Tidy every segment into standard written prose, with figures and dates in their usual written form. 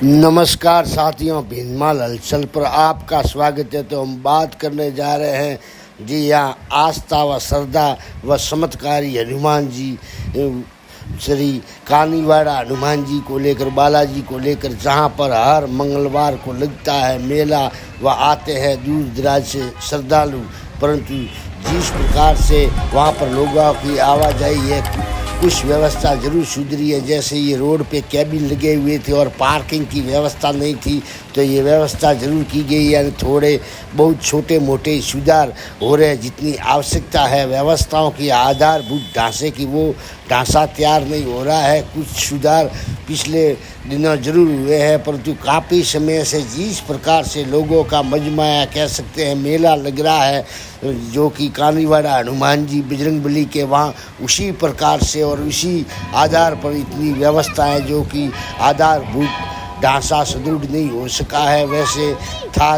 नमस्कार साथियों, भीनमाल हलचल पर आपका स्वागत है। तो हम बात करने जा रहे हैं जी यहाँ आस्था व श्रद्धा व चमत्कारी हनुमान जी, श्री कानीवाड़ा हनुमान जी को लेकर, बालाजी को लेकर, जहाँ पर हर मंगलवार को लगता है मेला व आते हैं दूर दराज से श्रद्धालु। परंतु जिस प्रकार से वहाँ पर लोगों की आवाजाही है, कुछ व्यवस्था जरूर सुधरी है। जैसे ये रोड पे कैबिन लगे हुए थे और पार्किंग की व्यवस्था नहीं थी, तो ये व्यवस्था जरूर की गई, यानी थोड़े बहुत छोटे मोटे सुधार हो रहे हैं। जितनी आवश्यकता है व्यवस्थाओं की, आधारभूत ढांचे की, वो ढांचा तैयार नहीं हो रहा है। कुछ सुधार पिछले दिनों जरूर हुए हैं, परंतु काफ़ी समय से जिस प्रकार से लोगों का मजमा या कह सकते हैं मेला लग रहा है, जो कि कानीवाड़ा हनुमान जी बजरंगबली के वहाँ, उसी प्रकार से और उसी आधार पर इतनी व्यवस्था है जो कि आधारभूत ढांचा सुदृढ़ नहीं हो सका है। वैसे था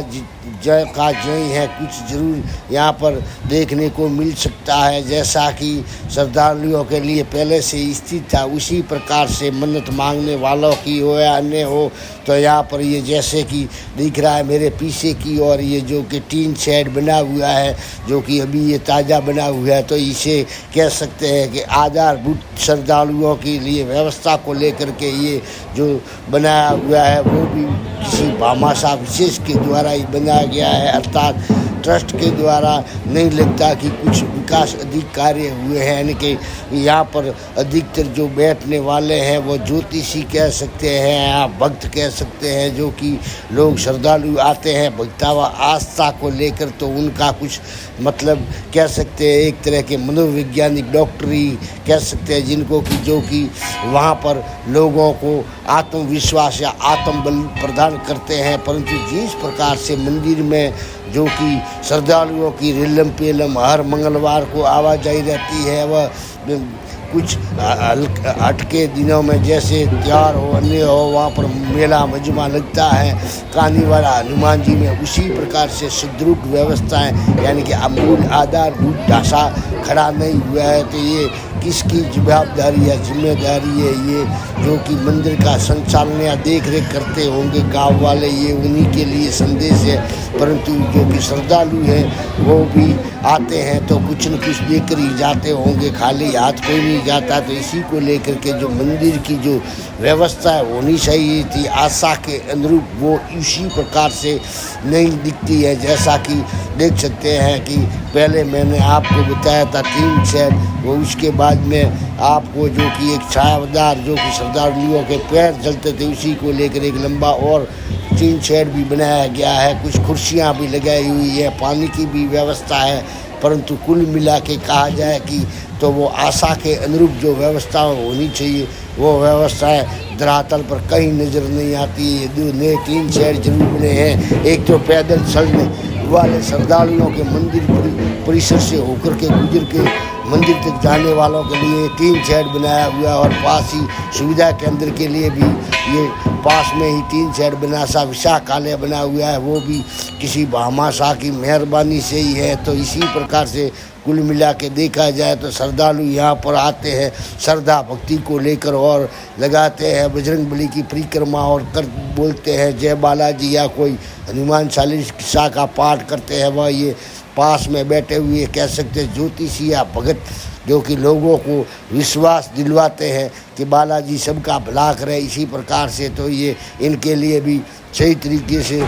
जय का जय है, कुछ जरूर यहाँ पर देखने को मिल सकता है। जैसा कि श्रद्धालुओं के लिए पहले से स्थित था, उसी प्रकार से मन्नत मांगने वालों की हो या अन्य हो, तो यहाँ पर ये जैसे कि दिख रहा है मेरे पीछे की और ये जो कि टीन शेड बना हुआ है, जो कि अभी ये ताज़ा बना हुआ है, तो इसे कह सकते हैं कि आधारभूत श्रद्धालुओं के लिए व्यवस्था को लेकर के ये जो बनाया हुआ है वो भी किसी भामाशाह विशेष के द्वारा ही बनाया गया है, अर्थात ट्रस्ट के द्वारा नहीं लगता कि कुछ विकास अधिक कार्य हुए हैं। यानी कि यहाँ पर अधिकतर जो बैठने वाले हैं वो ज्योतिषी कह सकते हैं या भक्त कह सकते हैं, जो कि लोग श्रद्धालु आते हैं भक्ता व आस्था को लेकर, तो उनका कुछ मतलब कह सकते हैं एक तरह के मनोवैज्ञानिक डॉक्टरी कह सकते हैं, जिनको कि जो कि वहाँ पर लोगों को आत्मविश्वास या आत्मबल प्रदान करते हैं। परंतु जिस प्रकार से मंदिर में जो कि श्रद्धालुओं की रिलम पेलम हर मंगलवार को आवाजाही रहती है, वह कुछ हटके दिनों में जैसे त्योहार हो अन्य हो, वहाँ पर मेला मजमा लगता है कानीवाड़ा हनुमान जी में, उसी प्रकार से सुदृढ़ व्यवस्थाएं यानी कि अमूल आधारभूत ढांचा खड़ा नहीं हुआ है। तो ये किसकी जवाबदारी या जिम्मेदारी है? ये जो कि मंदिर का संचालन या देख रेख करते होंगे गांव वाले, ये उन्हीं के लिए संदेश है। परंतु जो कि श्रद्धालु हैं वो भी आते हैं तो कुछ न कुछ लेकर ही जाते होंगे, खाली हाथ कोई नहीं जाता। तो इसी को लेकर के जो मंदिर की जो व्यवस्था है होनी चाहिए थी आशा के अनुरूप, वो इसी प्रकार से नहीं दिखती है। जैसा कि देख सकते हैं कि पहले मैंने आपको बताया था 3 शेड, वो उसके बाद में आपको जो कि एक छायादार जो कि श्रद्धालुओं के पैर जलते थे, उसी को लेकर एक लंबा और 3 शेड भी बनाया गया है। कुछ कुर्सियां भी लगाई हुई है, पानी की भी व्यवस्था है। परंतु कुल मिला के कहा जाए कि तो वो आशा के अनुरूप जो व्यवस्था होनी चाहिए वो व्यवस्थाएं धरातल पर कहीं नज़र नहीं आती है। 2 नए 3 शेड जरूर बने हैं। एक तो पैदल चलने वाले श्रद्धालुओं के मंदिर परिसर से होकर के गुजर के मंदिर तक जाने वालों के लिए 3 शेड बनाया हुआ है, और पास ही सुविधा केंद्र के लिए भी ये पास में ही 3 शेड बना सा विशाखालय बना हुआ है, वो भी किसी भामाशाह की मेहरबानी से ही है। तो इसी प्रकार से कुल मिला के देखा जाए तो श्रद्धालु यहाँ पर आते हैं श्रद्धा भक्ति को लेकर और लगाते हैं बजरंगबली की परिक्रमा और बोलते हैं जय बालाजी या कोई हनुमान चालीसा का पाठ करते हैं। वह ये पास में बैठे हुए कह सकते हैं ज्योतिषी या भगत, जो कि लोगों को विश्वास दिलवाते हैं कि बालाजी सबका भला करे। इसी प्रकार से तो ये इनके लिए भी सही तरीके से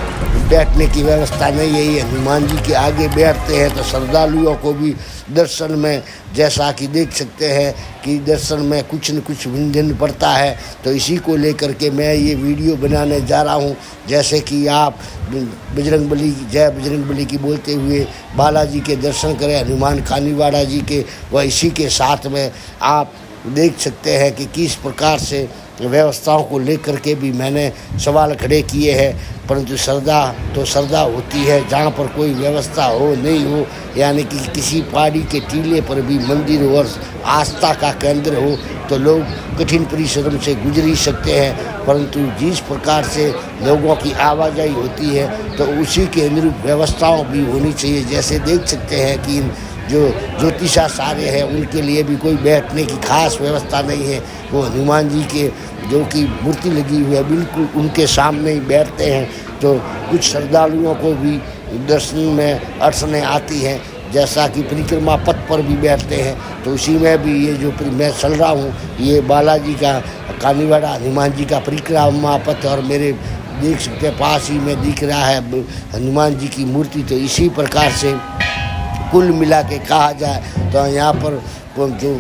बैठने की व्यवस्था नहीं है। ये हनुमान जी के आगे बैठते हैं तो श्रद्धालुओं को भी दर्शन में, जैसा कि देख सकते हैं कि दर्शन में कुछ न कुछ व्यंजन पड़ता है। तो इसी को लेकर के मैं ये वीडियो बनाने जा रहा हूँ। जैसे कि आप बजरंगबली जय बजरंगबली की बोलते हुए बालाजी के दर्शन करें, हनुमान कानीवाड़ा जी के, व इसी के साथ में आप देख सकते हैं कि किस प्रकार से व्यवस्थाओं को लेकर के भी मैंने सवाल खड़े किए हैं। परंतु श्रद्धा तो श्रद्धा होती है जहाँ पर कोई व्यवस्था हो नहीं हो, यानी कि किसी पहाड़ी के टीले पर भी मंदिर हो और आस्था का केंद्र हो, तो लोग कठिन परिश्रम से गुजर ही सकते हैं। परंतु जिस प्रकार से लोगों की आवाजाही होती है तो उसी के अनुरूप व्यवस्थाओं भी होनी चाहिए। जैसे देख सकते हैं कि जो ज्योतिषाचार्य हैं उनके लिए भी कोई बैठने की खास व्यवस्था नहीं है। वो हनुमान जी के जो कि मूर्ति लगी हुई है बिल्कुल उनके सामने ही बैठते हैं। तो कुछ श्रद्धालुओं को भी दर्शन में अड़चनें आती हैं, जैसा कि परिक्रमा पथ पर भी बैठते हैं। तो उसी में भी ये जो मैं चल रहा हूँ ये बालाजी का कानीवाड़ा हनुमान जी का परिक्रमा पथ, और मेरे देख सकते हैं पास ही में दिख रहा है हनुमान जी की मूर्ति। तो इसी प्रकार से कुल मिला के कहा जाए तो यहाँ पर जो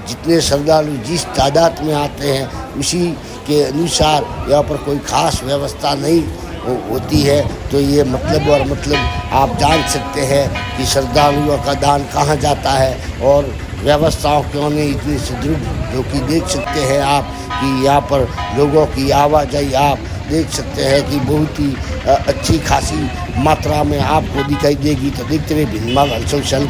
जितने श्रद्धालु जिस तादाद में आते हैं उसी के अनुसार यहाँ पर कोई खास व्यवस्था नहीं होती है। तो ये मतलब आप जान सकते हैं कि श्रद्धालुओं का दान कहाँ जाता है और व्यवस्थाओं क्यों नहीं इतनी सुदृढ़, जो कि देख सकते हैं आप कि यहाँ पर लोगों की आवाजाही आप देख सकते हैं कि बहुत ही अच्छी खासी मात्रा में आपको दिखाई देगी। तो देखते रहिए भिंडमाल हलचल चैनल।